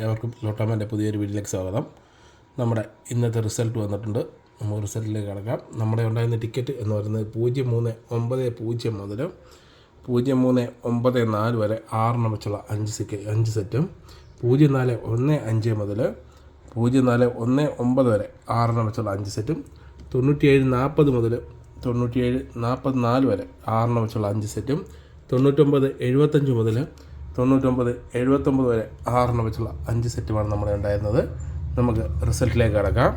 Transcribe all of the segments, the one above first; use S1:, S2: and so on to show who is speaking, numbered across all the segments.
S1: ഏവർക്കും ലോട്ടോമാൻ്റെ പുതിയൊരു വീഡിയോയിലേക്ക് സ്വാഗതം. നമ്മുടെ ഇന്നത്തെ റിസൾട്ട് വന്നിട്ടുണ്ട്. നമുക്ക് റിസൾട്ടിലേക്ക് കടക്കാം. നമ്മുടെ ഉണ്ടായിരുന്ന ടിക്കറ്റ് എന്ന് പറയുന്നത് 0390 മുതൽ 0394 വരെ 6 വെച്ചുള്ള 5 സെറ്റും 0415 മുതൽ 0419 വരെ 6 വെച്ചുള്ള 5 സെറ്റും 9740 മുതൽ 9744 വരെ 6 വെച്ചുള്ള 5 സെറ്റും 9975 മുതൽ 9979 വരെ 6 വെച്ചുള്ള 5 സെറ്റുമാണ് നമ്മുടെ ഉണ്ടായിരുന്നത്. നമുക്ക് റിസൾട്ടിലേക്ക് കടക്കാം.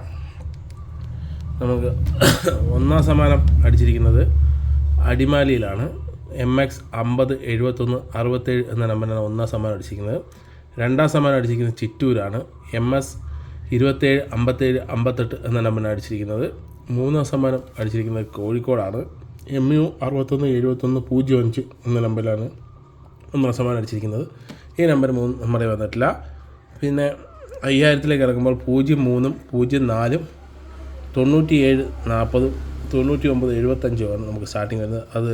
S1: നമുക്ക് ഒന്നാം സമ്മാനം അടിച്ചിരിക്കുന്നത് അടിമാലിയിലാണ്. MX 50 71 67 എന്ന നമ്പറിനാണ് ഒന്നാം സമ്മാനം അടിച്ചിരിക്കുന്നത്. രണ്ടാം സമ്മാനം അടിച്ചിരിക്കുന്നത് ചിറ്റൂരാണ്. MS 27 57 58 എന്ന നമ്പറിനാണ് അടിച്ചിരിക്കുന്നത്. മൂന്നാം സമ്മാനം അടിച്ചിരിക്കുന്നത് കോഴിക്കോടാണ്. MU 61 71 05 എന്ന നമ്പറിലാണ് ഒന്നാം സമ്മാനം അടിച്ചിരിക്കുന്നത്. ഈ നമ്പർ നമ്മുടെ വന്നിട്ടില്ല. പിന്നെ 5000ലേക്ക് ഇറങ്ങുമ്പോൾ 03 04 97 40 99 75 ആണ് നമുക്ക് സ്റ്റാർട്ടിങ് വരുന്നത്. അത്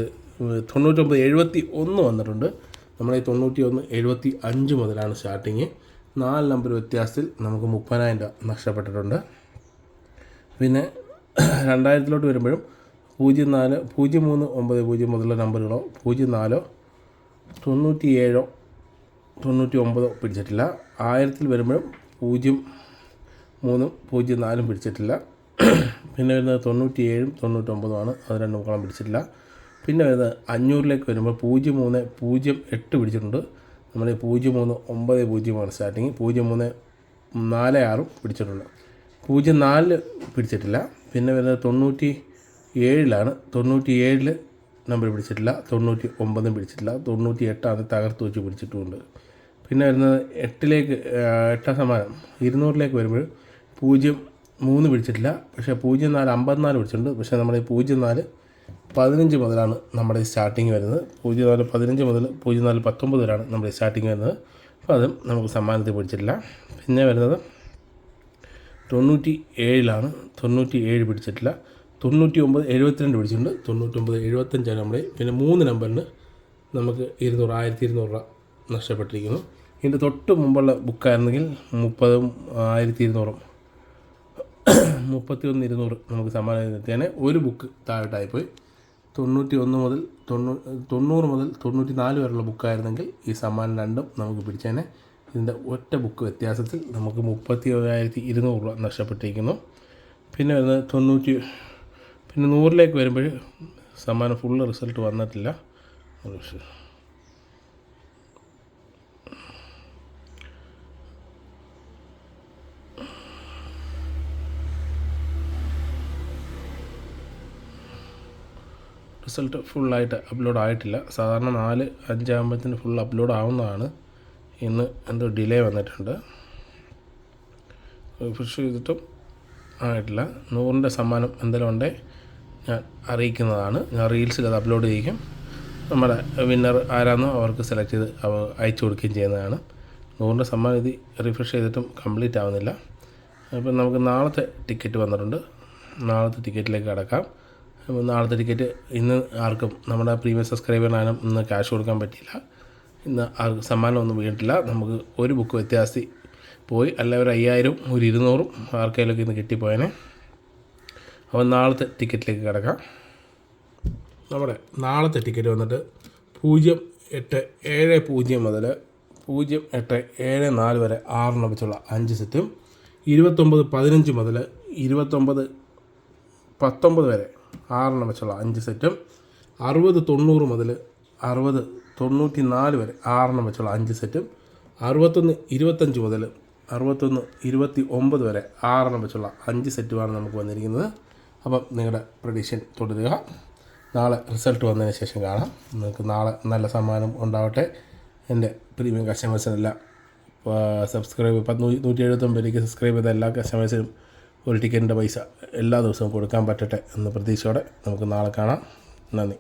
S1: 99 71 വന്നിട്ടുണ്ട്. നമ്മുടെ 91 75 മുതലാണ് സ്റ്റാർട്ടിങ്. 4 നമ്പർ വ്യത്യാസത്തിൽ നമുക്ക് 30,000 രൂപ നഷ്ടപ്പെട്ടിട്ടുണ്ട്. പിന്നെ 2000 വരുമ്പോഴും 04 0390 മുതലുള്ള നമ്പറുകളോ 04 97 99 പിടിച്ചിട്ടില്ല. 1000 വരുമ്പോഴും 03 04 പിടിച്ചിട്ടില്ല. പിന്നെ വരുന്നത് 97 99 അത് രണ്ടും കളം പിടിച്ചിട്ടില്ല. പിന്നെ വരുന്നത് 500ലേക്ക് വരുമ്പോൾ 03 08 പിടിച്ചിട്ടുണ്ട്. നമ്മുടെ 0390 സ്റ്റാർട്ടിങ്. 0346 പിടിച്ചിട്ടുണ്ട്. 04 പിടിച്ചിട്ടില്ല. പിന്നെ വരുന്നത് 97 97 നമ്പർ പിടിച്ചിട്ടില്ല. 99 പിടിച്ചിട്ടില്ല. 98 തകർത്ത് വെച്ച് പിടിച്ചിട്ടുമുണ്ട്. പിന്നെ വരുന്നത് 8 സമ്മാനം 200ലേക്ക് വരുമ്പോൾ 03 പിടിച്ചിട്ടില്ല. പക്ഷേ 04 54 പിടിച്ചിട്ടുണ്ട്. പക്ഷേ നമ്മുടെ 04 15 മുതലാണ് നമ്മുടെ സ്റ്റാർട്ടിങ് വരുന്നത്. 04 15 മുതൽ 04 19 വരെയാണ് നമ്മുടെ സ്റ്റാർട്ടിങ് വരുന്നത്. അപ്പോൾ അതും നമുക്ക് സമ്മാനത്തിൽ പിടിച്ചിട്ടില്ല. പിന്നെ വരുന്നത് 97 97 പിടിച്ചിട്ടില്ല. 99 72 പിടിച്ചിട്ടുണ്ട്. 99 75 നമ്മുടെ. പിന്നെ 3 നമ്പറിന് നമുക്ക് 200 1200 രൂപ നഷ്ടപ്പെട്ടിരിക്കുന്നു. ഇതിൻ്റെ തൊട്ട് മുമ്പുള്ള ബുക്കായിരുന്നെങ്കിൽ 30 1200 31 200 നമുക്ക് സമ്മാനം എത്തിയാണ്. ഒരു ബുക്ക് താഴോട്ടായിപ്പോയി. 91 മുതൽ 90 മുതൽ 94 വരെയുള്ള ബുക്കായിരുന്നെങ്കിൽ ഈ സമ്മാനം രണ്ടും നമുക്ക് പിടിച്ചേനെ. ഇതിൻ്റെ ഒറ്റ ബുക്ക് വ്യത്യാസത്തിൽ നമുക്ക് 31,200 രൂപ നഷ്ടപ്പെട്ടിരിക്കുന്നു. പിന്നെ വരുന്നത് 90 പിന്നെ 100ലേക്ക് വരുമ്പോൾ സമ്മാനം ഫുള്ള് റിസൾട്ട് വന്നിട്ടില്ല. റിസൾട്ട് ഫുള്ളായിട്ട് അപ്ലോഡ് ആയിട്ടില്ല. സാധാരണ 4-5 ആകുമ്പോഴത്തേന് ഫുൾ അപ്ലോഡ് ആവുന്നതാണ്. ഇന്ന് എന്തോ ഡിലേ വന്നിട്ടുണ്ട്. റിഫ്രഷ് ചെയ്തിട്ടും ആയിട്ടില്ല. 100ൻ്റെ സമ്മാനം എന്തെങ്കിലും ഉണ്ടെങ്കിൽ ഞാൻ അറിയിക്കുന്നതാണ്. ഞാൻ റീൽസിൽ അത് അപ്ലോഡ് ചെയ്യും. നമ്മുടെ വിന്നർ ആരാന്നോ അവർക്ക് സെലക്ട് ചെയ്ത് അയച്ചു കൊടുക്കുകയും ചെയ്യുന്നതാണ്. 100ൻ്റെ സമ്മാനം ഇത് റിഫ്രഷ് ചെയ്തിട്ടും കംപ്ലീറ്റ് ആവുന്നില്ല. അപ്പം നമുക്ക് നാളത്തെ ടിക്കറ്റ് വന്നിട്ടുണ്ട്. നാളത്തെ ടിക്കറ്റിലേക്ക് കടക്കാം. നാളത്തെ ടിക്കറ്റ് ഇന്ന് ആർക്കും നമ്മുടെ പ്രീമിയം സബ്സ്ക്രൈബറിനാലും ഇന്ന് ക്യാഷ് കൊടുക്കാൻ പറ്റിയില്ല. ഇന്ന് ആർക്കും സമ്മാനമൊന്നും വീണിട്ടില്ല. നമുക്ക് ഒരു ബുക്ക് വ്യത്യാസത്തിൽ പോയി. അല്ല ഒരു 5000 ഒരു 200 ആർക്കെങ്കിലൊക്കെ ഇന്ന് കിട്ടിപ്പോയേനെ. അപ്പോൾ നാളത്തെ ടിക്കറ്റിലേക്ക് കിടക്കാം. നമ്മുടെ നാളത്തെ ടിക്കറ്റ് വന്നിട്ട് 0870 മുതൽ 0874 വരെ 6 വെച്ചുള്ള 5 സെറ്റും 2915 മുതൽ 2919 വരെ 6 വെച്ചുള്ള 5 സെറ്റും 6090 മുതൽ 6094 വരെ 6 വെച്ചുള്ള 5 സെറ്റും 6125 മുതൽ 6129 വരെ 6 വെച്ചുള്ള 5 സെറ്റുമാണ് നമുക്ക് വന്നിരിക്കുന്നത്. അപ്പം നിങ്ങളുടെ പ്രഡിക്ഷൻ തുടരുക. നാളെ റിസൾട്ട് വന്നതിന് ശേഷം കാണാം. നിങ്ങൾക്ക് നാളെ നല്ല സമ്മാനം ഉണ്ടാവട്ടെ. എൻ്റെ പ്രീമിയം കസ്റ്റമേഴ്സിനെല്ലാം സബ്സ്ക്രൈബ് 179 സബ്സ്ക്രൈബ് ചെയ്ത എല്ലാ കസ്റ്റമേഴ്സിനും ഒരു ടിക്കറ്റിൻ്റെ പൈസ എല്ലാ ദിവസവും കൊടുക്കാൻ പറ്റട്ടെ എന്ന പ്രതീക്ഷയോടെ നമുക്ക് നാളെ കാണാം. നന്ദി.